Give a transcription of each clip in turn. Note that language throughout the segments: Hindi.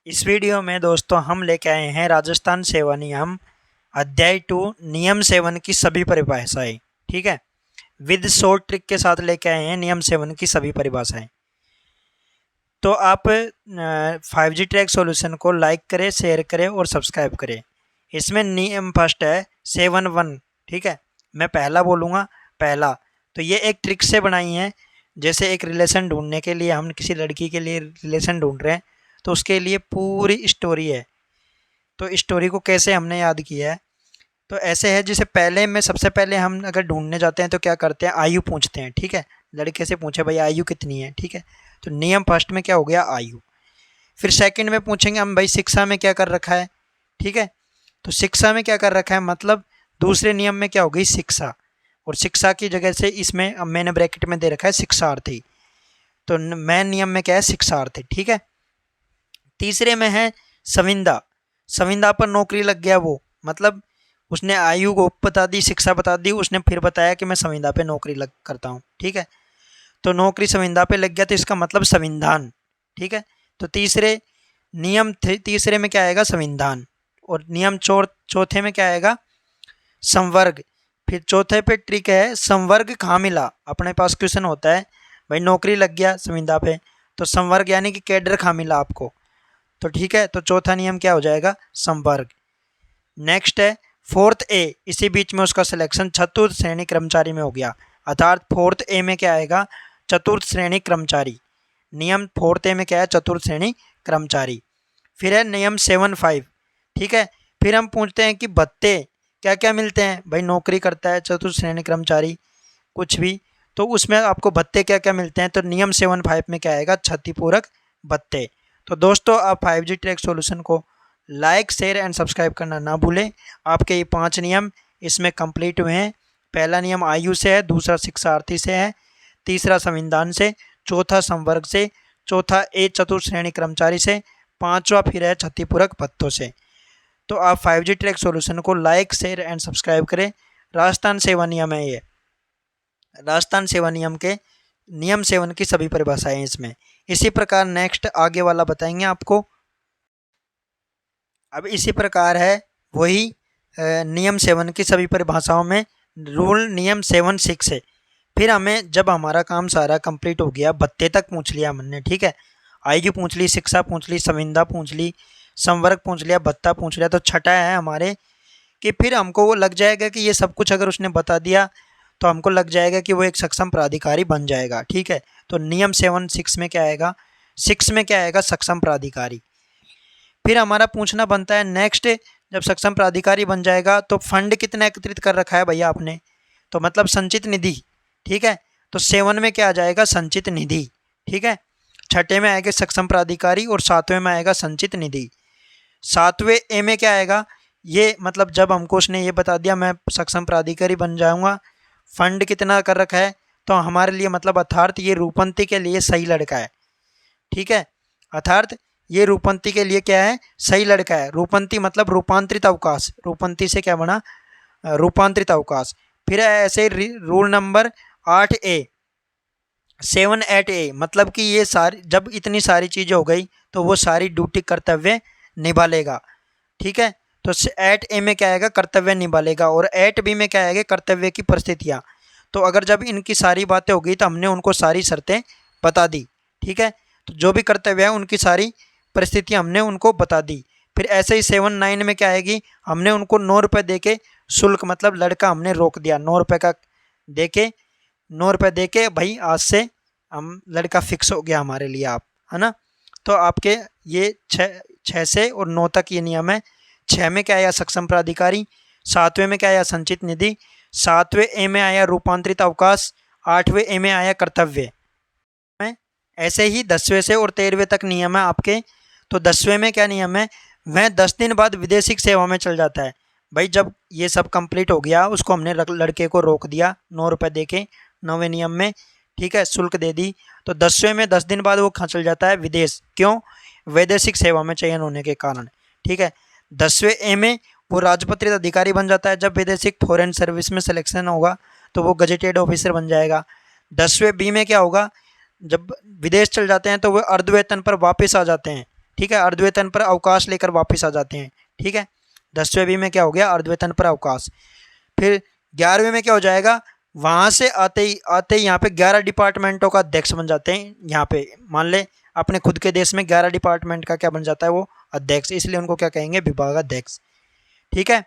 इस वीडियो में दोस्तों हम लेके आए हैं राजस्थान सेवा नियम अध्याय 2 नियम 7 की सभी परिभाषाएं। ठीक है, विद शॉर्ट ट्रिक के साथ लेके आए हैं नियम 7 की सभी परिभाषाएं। तो आप 5G ट्रैक सॉल्यूशन को लाइक करें, शेयर करें और सब्सक्राइब करें। इसमें नियम फर्स्ट है 7.1। ठीक है, मैं पहला बोलूँगा। पहला तो ये एक ट्रिक से बनाई है। जैसे एक रिलेशन ढूंढने के लिए हम किसी लड़की के लिए रिलेशन ढूंढ रहे हैं तो उसके लिए पूरी स्टोरी है। तो स्टोरी को कैसे हमने याद किया है, तो ऐसे है जैसे पहले में सबसे पहले हम अगर ढूंढने जाते हैं तो क्या करते हैं, आयु पूछते हैं। ठीक है, लड़के से पूछे भाई आयु कितनी है। ठीक है, तो नियम फर्स्ट में क्या हो गया, आयु। फिर सेकंड में पूछेंगे हम भाई शिक्षा में क्या कर रखा है। ठीक है, तो शिक्षा में क्या कर रखा है मतलब दूसरे नियम में क्या हो गई, शिक्षा। और शिक्षा की जगह से इसमें अब मैंने ब्रैकेट में दे रखा है शिक्षार्थी। तो मेन नियम में क्या है, शिक्षार्थी। ठीक है, तीसरे में है संविदा। संविदा पर नौकरी लग गया वो, मतलब उसने आयु को बता दी, शिक्षा बता दी, उसने फिर बताया कि मैं संविदा पे नौकरी लग करता हूँ। ठीक है, तो नौकरी संविदा पे लग गया तो इसका मतलब संविधान। ठीक है, तो तीसरे तीसरे में क्या आएगा, संविधान। और नियम चौथे में क्या आएगा, संवर्ग। फिर चौथे पे ट्रिक है संवर्ग कहाँ मिला। अपने पास क्वेश्चन होता है भाई नौकरी लग गया संविदा पे, तो संवर्ग यानी कि कैडर कहाँ मिला आपको। तो ठीक है, तो चौथा नियम क्या हो जाएगा, संवर्ग। नेक्स्ट है फोर्थ ए, इसी बीच में उसका सिलेक्शन चतुर्थ श्रेणी कर्मचारी में हो गया, अर्थात फोर्थ ए में क्या आएगा, चतुर्थ श्रेणी कर्मचारी। नियम फोर्थ ए में क्या है, चतुर्थ श्रेणी कर्मचारी। फिर है नियम 7.5। ठीक है, फिर हम पूछते हैं कि भत्ते क्या क्या मिलते हैं। भाई नौकरी करता है चतुर्थ श्रेणी कर्मचारी कुछ भी, तो उसमें आपको भत्ते क्या क्या मिलते हैं। तो नियम 7.5 में क्या आएगा, क्षतिपूरक भत्ते। तो दोस्तों आप 5G ट्रैक सॉल्यूशन को लाइक, शेयर एंड सब्सक्राइब करना ना भूलें। आपके ये 5 नियम इसमें कंप्लीट हुए हैं। पहला नियम आयु से है, दूसरा शिक्षार्थी से है, तीसरा संविधान से, चौथा संवर्ग से, चौथा ए चतुर्थ श्रेणी कर्मचारी से, पांचवा फिर है क्षतिपूरक भत्तों से। तो आप 5G ट्रैक सॉल्यूशन को लाइक, शेयर एंड सब्सक्राइब करें। राजस्थान सेवा नियम है ये, राजस्थान सेवा नियम के नियम 7 की सभी परिभाषाएं इसमें। इसी प्रकार नेक्स्ट आगे वाला बताएंगे आपको। अब इसी प्रकार है वही नियम 7 की सभी परिभाषाओं में रूल नियम 7.6 है। फिर हमें जब हमारा काम सारा कंप्लीट हो गया, भत्ते तक पूछ लिया हमने। ठीक है, आयु पूछ ली, शिक्षा पूछ ली, संविदा पूछ ली, संवर्ग पूछ लिया, भत्ता पूछ लिया, तो छठा है हमारे कि फिर हमको वो लग जाएगा कि ये सब कुछ अगर उसने बता दिया तो हमको लग जाएगा कि वो एक सक्षम प्राधिकारी बन जाएगा। ठीक है, तो नियम 7.6 में क्या आएगा, 6 में क्या आएगा, सक्षम प्राधिकारी। फिर हमारा पूछना बनता है नेक्स्ट, जब सक्षम प्राधिकारी बन जाएगा तो फंड कितना एकत्रित कर रखा है भैया आपने, तो मतलब संचित निधि। ठीक है, तो 7 में क्या आ जाएगा, संचित निधि। ठीक है, छठे में आएगा सक्षम प्राधिकारी और सातवें में आएगा संचित निधि। सातवें ए में क्या आएगा, ये मतलब जब हमको उसने ये बता दिया मैं सक्षम प्राधिकारी बन जाऊंगा, फंड कितना कर रखा है, तो हमारे लिए मतलब अर्थात ये रूपंती के लिए सही लड़का है। ठीक है, अर्थात ये रूपंती के लिए क्या है, सही लड़का है। रूपंती मतलब रूपांतरित अवकाश, रूपंती से क्या बना, रूपांतरित अवकाश। फिर ऐसे रूल नंबर 8A 7-8A, मतलब कि ये सारी जब इतनी सारी चीज़ें हो गई तो वो सारी ड्यूटी कर्तव्य निभा लेगा। ठीक है, तो 8A में क्या आएगा, कर्तव्य निभा लेगा। और 8B में क्या आएगा, कर्तव्य की परिस्थितियाँ। तो अगर जब इनकी सारी बातें हो गई तो हमने उनको सारी शर्तें बता दी। ठीक है, तो जो भी कर्तव्य है उनकी सारी परिस्थितियाँ हमने उनको बता दी। फिर ऐसे ही 7-9 में क्या आएगी, हमने उनको 9 रुपये दे के शुल्क, मतलब लड़का हमने रोक दिया, 9 रुपये का दे के, 9 रुपये दे के भाई आज से हम लड़का फिक्स हो गया हमारे लिए, आप है ना। तो आपके ये 6 से और 9 तक ये नियम है। 6 में क्या आया, सक्षम प्राधिकारी, 7वें में क्या आया, संचित निधि, 7वें ए में आया रूपांतरित अवकाश, 8वें ए में आया कर्तव्य। ऐसे ही 10वें से और 13वें तक नियम है आपके। तो 10वें में क्या नियम है, वह 10 दिन बाद विदेशी सेवा में चल जाता है। भाई जब ये सब कंप्लीट हो गया उसको हमने लड़के को रोक दिया 9 रुपये दे के 9वें नियम में। ठीक है, शुल्क दे दी, तो 10वें में 10 दिन बाद वो कहाँ चल जाता है, विदेश। क्यों, वैदेशिक सेवा में चयन होने के कारण। ठीक है, 10वें ए में वो राजपत्रित अधिकारी बन जाता है। जब वैदेशिक फॉरेन सर्विस में सिलेक्शन होगा तो वो गजेटेड ऑफिसर बन जाएगा। 10वें बी में क्या होगा, जब विदेश चल जाते हैं तो वो अर्धवेतन पर वापस आ जाते हैं। ठीक है, अर्धवेतन पर अवकाश लेकर वापस आ जाते हैं। ठीक है, 10वें बी में क्या हो गया, अर्धवेतन पर अवकाश। फिर 11वें में क्या हो जाएगा, वहाँ से आते ही यहाँ पे 11 डिपार्टमेंटों का अध्यक्ष बन जाते हैं। यहाँ पे मान ले अपने खुद के देश में 11 डिपार्टमेंट का क्या बन जाता है, वो अध्यक्ष, इसलिए उनको क्या कहेंगे, विभागाध्यक्ष। ठीक है,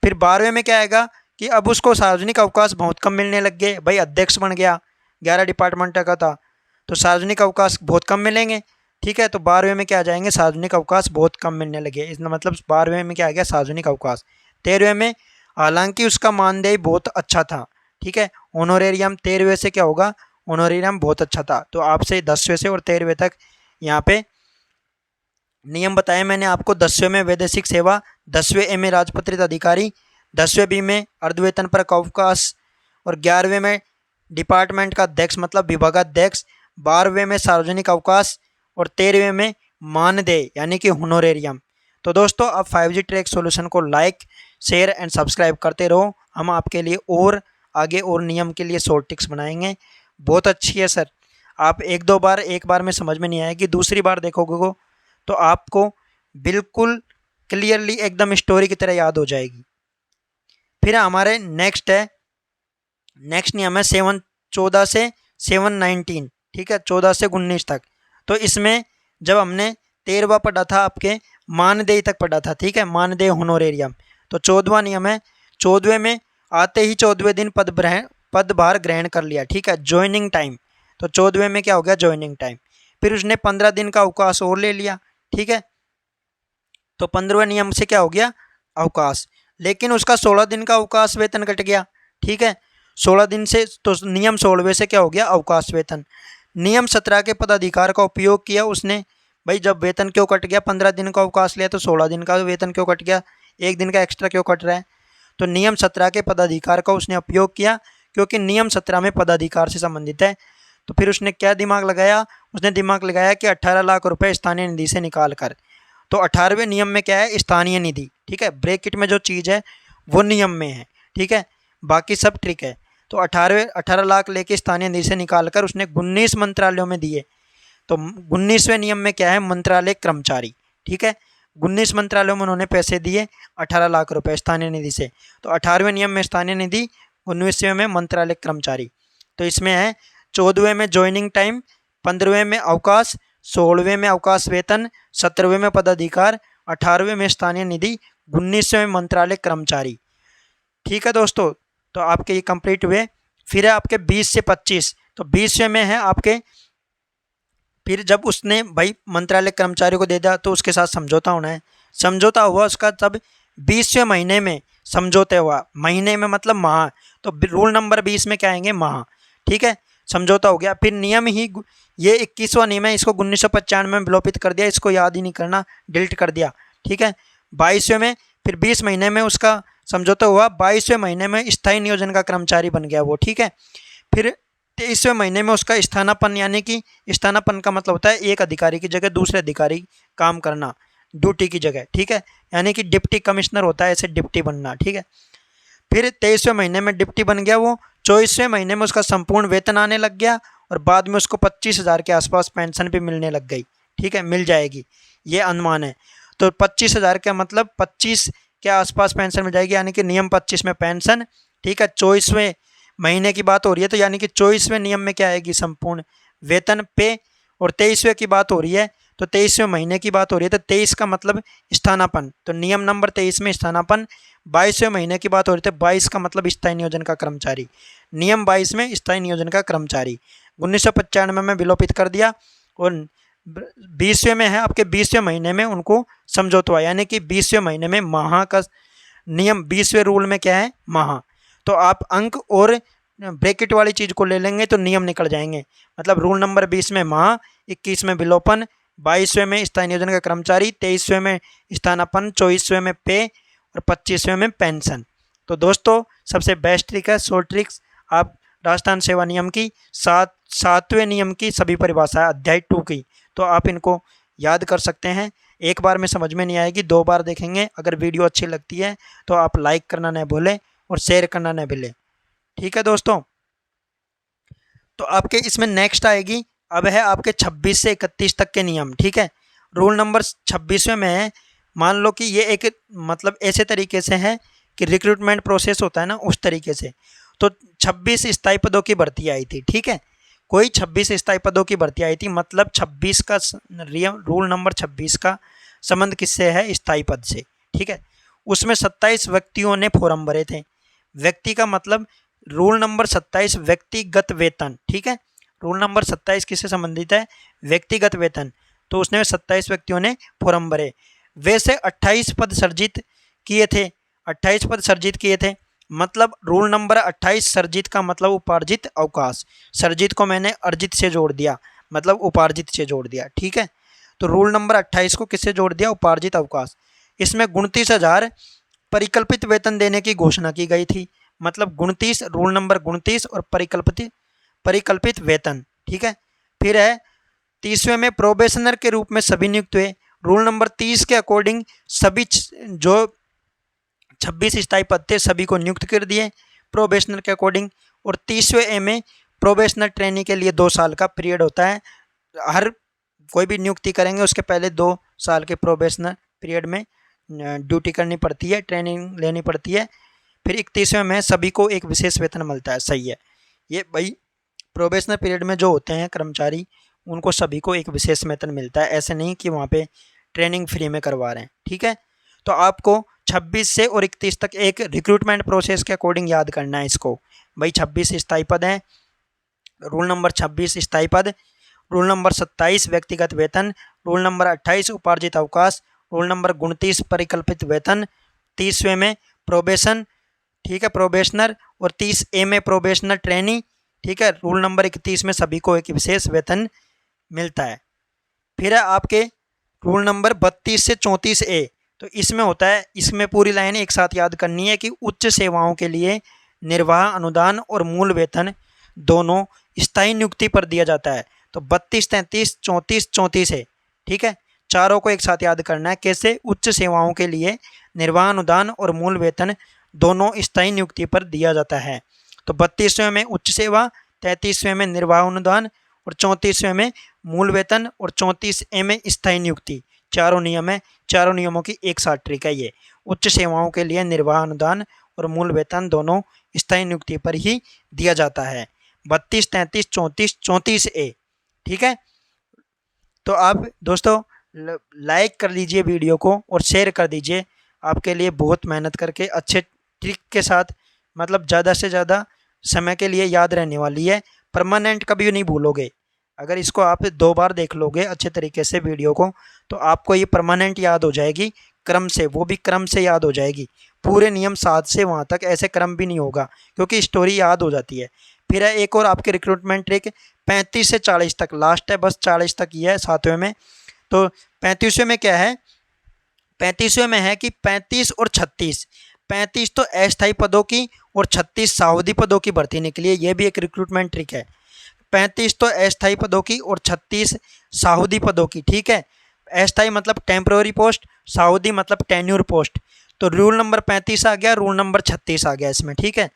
फिर 12वें में क्या आएगा कि अब उसको सार्वजनिक अवकाश बहुत कम मिलने लग गए। भाई अध्यक्ष बन गया, 11 डिपार्टमेंट का था, तो सार्वजनिक अवकाश बहुत कम मिलेंगे। ठीक है, तो 12वें में क्या आ जाएंगे, सार्वजनिक अवकाश बहुत कम मिलने लगे, इसका मतलब 12वें में क्या आ गया, सार्वजनिक अवकाश। 13वें में हालांकि उसका मानदेय बहुत अच्छा था। ठीक है, ऑनोरेरियम 13वें से क्या होगा, ऑनोरेरियम बहुत अच्छा था। तो आपसे 10वें से और 13वें तक यहाँ पे नियम बताए मैंने आपको। 10वें में वैदेशिक सेवा, 10वें ए में राजपत्रित अधिकारी, 10वें बी में अर्धवेतन पर अवकाश, और 11वें में डिपार्टमेंट का अध्यक्ष मतलब विभागाध्यक्ष, 12वें में सार्वजनिक अवकाश, और 13वें में मानदेय यानी कि होनोरेरियम। तो दोस्तों आप 5G ट्रैक सॉल्यूशन को लाइक, शेयर एंड सब्सक्राइब करते रहो। हम आपके लिए और आगे और नियम के लिए शॉर्ट टिक्स बनाएंगे। बहुत अच्छी है सर, आप एक बार में समझ में नहीं आएगी, दूसरी बार देखोगे तो आपको बिल्कुल क्लियरली एकदम स्टोरी की तरह याद हो जाएगी। फिर हमारे नेक्स्ट नियम है 14 से 719। ठीक है, 14 से 19 तक। तो इसमें जब हमने 13वां पढ़ा था, आपके मानदेय तक पढ़ा था। ठीक है, मानदेय होनोरेरियम। तो 14वां नियम है, 14वें में आते ही 14वें दिन पदभार ग्रहण कर लिया। ठीक है, ज्वाइनिंग टाइम। तो 14वें में क्या हो गया, ज्वाइनिंग टाइम। फिर उसने 15 दिन का अवकाश और ले लिया। ठीक है, तो 15वें नियम से क्या हो गया, अवकाश। लेकिन उसका 16 दिन का अवकाश वेतन कट गया। ठीक है, 16 दिन से, तो नियम 16वें से क्या हो गया, अवकाश वेतन। नियम 17 के पदाधिकार का उपयोग किया उसने। भाई जब वेतन क्यों कट गया, 15 दिन का अवकाश लिया तो 16 दिन का वेतन क्यों कट गया, एक दिन का एक्स्ट्रा क्यों कट रहा है। तो नियम 17 के पदाधिकार का उसने उपयोग किया, क्योंकि नियम 17 में पदाधिकार से संबंधित है। तो फिर उसने क्या दिमाग लगाया, उसने दिमाग लगाया कि 18 लाख रुपए स्थानीय निधि से निकाल कर। तो 18वें नियम में क्या है, स्थानीय निधि। ठीक है, ब्रैकेट में जो चीज़ है वो नियम में है। ठीक है, बाकी सब ट्रिक है। तो 18 लाख लेके स्थानीय निधि से निकाल कर उसने 19 मंत्रालयों में दिए। तो 19वें नियम में क्या है, मंत्रालय कर्मचारी। ठीक है, 19 मंत्रालयों में उन्होंने पैसे दिए 18 लाख रुपए स्थानीय निधि से। तो 18वें नियम में स्थानीय निधि, 19वें में मंत्रालय कर्मचारी। तो इसमें है 14वें में ज्वाइनिंग टाइम, 15वें में अवकाश, 16वें में अवकाश वेतन, 17वें में पदाधिकार, 18वें में स्थानीय निधि, 19वें में मंत्रालय कर्मचारी। ठीक है दोस्तों, तो आपके ये कंप्लीट हुए। फिर है आपके 20 से 25। तो 20वें में है आपके, फिर जब उसने भाई मंत्रालय कर्मचारियों को दे दिया तो उसके साथ समझौता होना है। समझौता हुआ उसका तब 20वें महीने में समझौते हुआ, महीने में मतलब माह। तो रूल नंबर 20 में क्या आएंगे, माह। ठीक है, समझौता हो गया। फिर नियम ही ये 21वां नियम है, इसको 1995 में विलोपित कर दिया, इसको याद ही नहीं करना, डिलीट कर दिया। ठीक है, 22वें में फिर 20 महीने में उसका समझौता हुआ, 22वें महीने में स्थायी नियोजन का कर्मचारी बन गया वो। ठीक है, फिर 23वें महीने में उसका स्थानापन्न, यानी कि स्थानापन्न का मतलब होता है एक अधिकारी की जगह दूसरे अधिकारी काम करना, ड्यूटी की जगह। ठीक है, यानी कि डिप्टी कमिश्नर होता है, ऐसे डिप्टी बनना। ठीक है, फिर 23वें महीने में डिप्टी बन गया वो। 24वें महीने में उसका संपूर्ण वेतन आने लग गया, और बाद में उसको 25,000 के आसपास पेंशन भी मिलने लग गई। ठीक है, मिल जाएगी, ये अनुमान है। तो 25,000 का मतलब 25 के आसपास पेंशन मिल जाएगी, यानी कि नियम 25 में पेंशन। ठीक है, 24वें महीने की बात हो रही है, तो यानी कि 24वें नियम में क्या आएगी, संपूर्ण वेतन पे। और 23वें की बात हो रही है, तो 23वें महीने की बात हो रही है, तो 23 का मतलब स्थानापन्न, तो नियम नंबर 23 में स्थानापन्न। 22वें महीने की बात हो रही थी, 22 का मतलब स्थायी नियोजन का कर्मचारी, नियम 22 में स्थायी नियोजन का कर्मचारी। 1995 में विलोपित कर दिया। और 20वें में है आपके, 20वें महीने में उनको समझौता हुआ, यानी कि 20वें महीने में माह का नियम, 20वें रूल में क्या है, माह। तो आप अंक और ब्रैकेट वाली चीज़ को ले लेंगे तो नियम निकल जाएंगे। मतलब रूल नंबर 20 में माह, 21 में विलोपन, 22वें में स्थायी नियोजन का कर्मचारी, 23वें में स्थानापन्न, 24वें में पे, और 25वें में पेंशन। तो दोस्तों सबसे बेस्ट ट्रिक है, शॉर्ट ट्रिक्स। आप राजस्थान सेवा नियम की 7वें नियम की सभी परिभाषा अध्याय 2 की, तो आप इनको याद कर सकते हैं। एक बार में समझ में नहीं आएगी, 2 बार देखेंगे। अगर वीडियो अच्छी लगती है तो आप लाइक करना न भूलें और शेयर करना न भूलें। ठीक है दोस्तों, तो आपके इसमें नेक्स्ट आएगी, अब है आपके 26 से 31 तक के नियम। ठीक है, रूल नंबर 26वें में है, मान लो कि ये एक मतलब ऐसे तरीके से है कि रिक्रूटमेंट प्रोसेस होता है ना, उस तरीके से। तो 26 स्थायी पदों की भर्ती आई थी, ठीक है, कोई 26 स्थायी पदों की भर्ती आई थी, मतलब 26 का रूल नंबर 26 का संबंध किससे है? स्थायी पद से, ठीक है। उसमें 27 व्यक्तियों ने फॉर्म भरे थे। व्यक्ति का मतलब रूल नंबर 27 व्यक्तिगत वेतन, ठीक है। रूल नंबर 27 किससे संबंधित है? व्यक्तिगत वेतन। तो उसने 27 व्यक्तियों ने फॉर्म भरे। वैसे 28 पद सर्जित किए थे, 28 पद सर्जित किए थे, मतलब रूल नंबर 28 सर्जित का मतलब उपार्जित अवकाश। सर्जित को मैंने अर्जित से जोड़ दिया, मतलब उपार्जित से जोड़ दिया, ठीक है। तो रूल नंबर 28 को किससे जोड़ दिया? उपार्जित अवकाश। इसमें 29,000 परिकल्पित वेतन देने की घोषणा की गई थी, मतलब 29, रूल नंबर 29 और परिकल्पित वेतन, ठीक है। फिर है 30वें में प्रोबेशनर के रूप में सभी नियुक्त हुए। रूल नंबर 30 के अकॉर्डिंग सभी जो 26 स्थायी पद थे सभी को नियुक्त कर दिए प्रोबेशनर के अकॉर्डिंग। और 30वें ए में प्रोबेशनर ट्रेनिंग के लिए 2 साल का पीरियड होता है, हर कोई भी नियुक्ति करेंगे उसके पहले 2 साल के प्रोबेशनर पीरियड में ड्यूटी करनी पड़ती है, ट्रेनिंग लेनी पड़ती है। फिर 31वें में सभी को एक विशेष वेतन मिलता है, सही है। ये भाई प्रोबेशनर पीरियड में जो होते हैं कर्मचारी, उनको सभी को एक विशेष वेतन मिलता है, ऐसे नहीं कि वहाँ पे ट्रेनिंग फ्री में करवा रहे हैं, ठीक है। तो आपको 26 से और 31 तक एक रिक्रूटमेंट प्रोसेस के अकॉर्डिंग याद करना है इसको। भाई 26 स्थायी पद हैं, रूल नंबर 26 स्थायी पद, रूल नंबर 27 व्यक्तिगत वेतन, रूल नंबर 28 उपार्जित अवकाश, रूल नंबर 29 परिकल्पित वेतन, 30वें में प्रोबेशन, ठीक है, प्रोबेशनर, और 30A में प्रोबेशनर ट्रेनी, ठीक है। रूल नंबर 31 में सभी को एक विशेष वेतन मिलता है। फिर है आपके रूल नंबर 32 से 34A। तो इसमें होता है, इसमें पूरी लाइन एक साथ याद करनी है कि उच्च सेवाओं के लिए निर्वाह अनुदान और मूल वेतन दोनों स्थायी नियुक्ति पर दिया जाता है। तो 32, 33, 34, 34A, ठीक है, चारों को एक साथ याद करना है। कैसे? उच्च सेवाओं के लिए निर्वाह अनुदान और मूल वेतन दोनों स्थायी नियुक्ति पर दिया जाता है। तो 32वें में उच्च सेवा, 33वें में निर्वाह अनुदान और 34वें में मूल वेतन और 34A में स्थायी नियुक्ति। चारों नियम है, चारों नियमों की एक साथ ट्रिक है ये। उच्च सेवाओं के लिए निर्वाह अनुदान और मूल वेतन दोनों स्थायी नियुक्ति पर ही दिया जाता है। 32, 33, 34, 34A, ठीक है। तो आप दोस्तों लाइक कर लीजिए वीडियो को और शेयर कर दीजिए। आपके लिए बहुत मेहनत करके अच्छे ट्रिक के साथ, मतलब ज़्यादा से ज़्यादा समय के लिए याद रहने वाली है। परमानेंट कभी नहीं भूलोगे। अगर इसको आप 2 बार देख लोगे अच्छे तरीके से वीडियो को, तो आपको ये परमानेंट याद हो जाएगी, क्रम से, वो भी क्रम से याद हो जाएगी। पूरे नियम 7 से वहाँ तक ऐसे क्रम भी नहीं होगा, क्योंकि स्टोरी याद हो जाती है। फिर है एक और आपके रिक्रूटमेंट ट्रिक, 35 से 40 तक लास्ट है, बस 40 तक ही है 7वें में। तो 35वें में क्या है? 35वें में है कि 35 और 36, 35 तो अस्थायी पदों की और 36 सावधि पदों की भर्ती निकली है। ये भी एक रिक्रूटमेंट ट्रिक है। 35 तो अस्थायी पदों की और 36 सावधि पदों की, ठीक है। अस्थायी मतलब टेम्प्रोरी पोस्ट, सावधि मतलब टेन्यूर पोस्ट। तो रूल नंबर 35 आ गया, रूल नंबर 36 आ गया इसमें, ठीक है।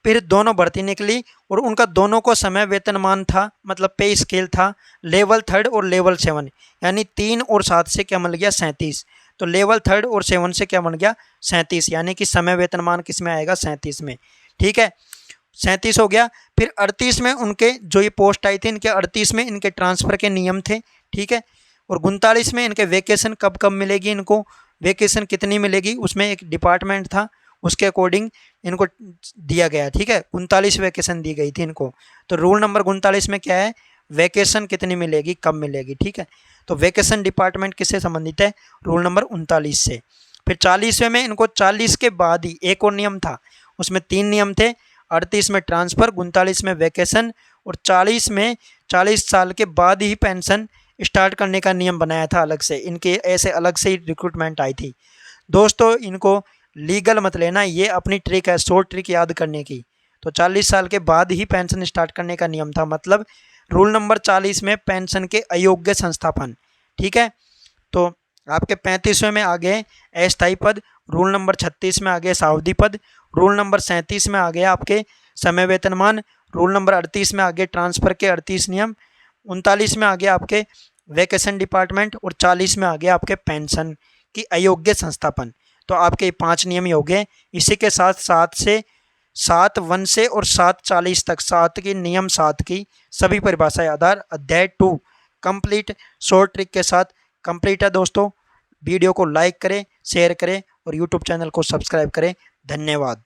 फिर दोनों भर्ती निकली और उनका दोनों को समय वेतनमान था, मतलब पे स्केल था, लेवल 3 और लेवल 7, यानी 3 और 7 से क्या बन गया? 37। तो लेवल 3 और 7 से क्या बन गया? 37, यानी कि समय वेतनमान किस में आएगा? 37 में, ठीक है। 37 हो गया। फिर 38 में उनके जो ये पोस्ट आई थी, इनके 38 में इनके ट्रांसफ़र के नियम थे, ठीक है। और 39 में इनके वेकेशन कब कब मिलेगी, इनको वेकेशन कितनी मिलेगी, उसमें एक डिपार्टमेंट था, उसके अकॉर्डिंग इनको दिया गया, ठीक है। 39 वेकेशन दी गई थी इनको। तो रूल नंबर 39 में क्या है? वेकेशन कितनी मिलेगी, कब मिलेगी, ठीक है। तो वेकेशन डिपार्टमेंट किससे संबंधित है? रूल नंबर 39 से। फिर 40वें में इनको 40 के बाद ही एक और नियम था, उसमें 3 नियम थे। 38 में ट्रांसफ़र, 39 में वेकेशन और 40 में 40 साल के बाद ही पेंशन स्टार्ट करने का नियम बनाया था अलग से। इनके ऐसे अलग से ही रिक्रूटमेंट आई थी। दोस्तों इनको लीगल मत लेना, ये अपनी ट्रिक है, शॉर्ट ट्रिक याद करने की। तो 40 साल के बाद ही पेंशन स्टार्ट करने का नियम था, मतलब रूल नंबर 40 में पेंशन के अयोग्य संस्थापन, ठीक है। तो आपके 35वें में आ गए अस्थायी पद, रूल नंबर 36 में आ गए सावधि पद, रूल नंबर 37 में आ गया आपके समय वेतनमान, रूल नंबर 38 में आ गए ट्रांसफ़र के 38 नियम, 39 में आ गया आपके वैकेशन डिपार्टमेंट और 40 में आ गया आपके पेंशन की अयोग्य संस्थापन। तो आपके ये 5 नियम ही हो गए। इसी के साथ 7 से और 7:40 तक 7 की नियम 7 की सभी परिभाषाएं आधार अध्याय 2 कंप्लीट शॉर्ट ट्रिक के साथ कंप्लीट है दोस्तों। वीडियो को लाइक करें, शेयर करें और यूट्यूब चैनल को सब्सक्राइब करें। धन्यवाद।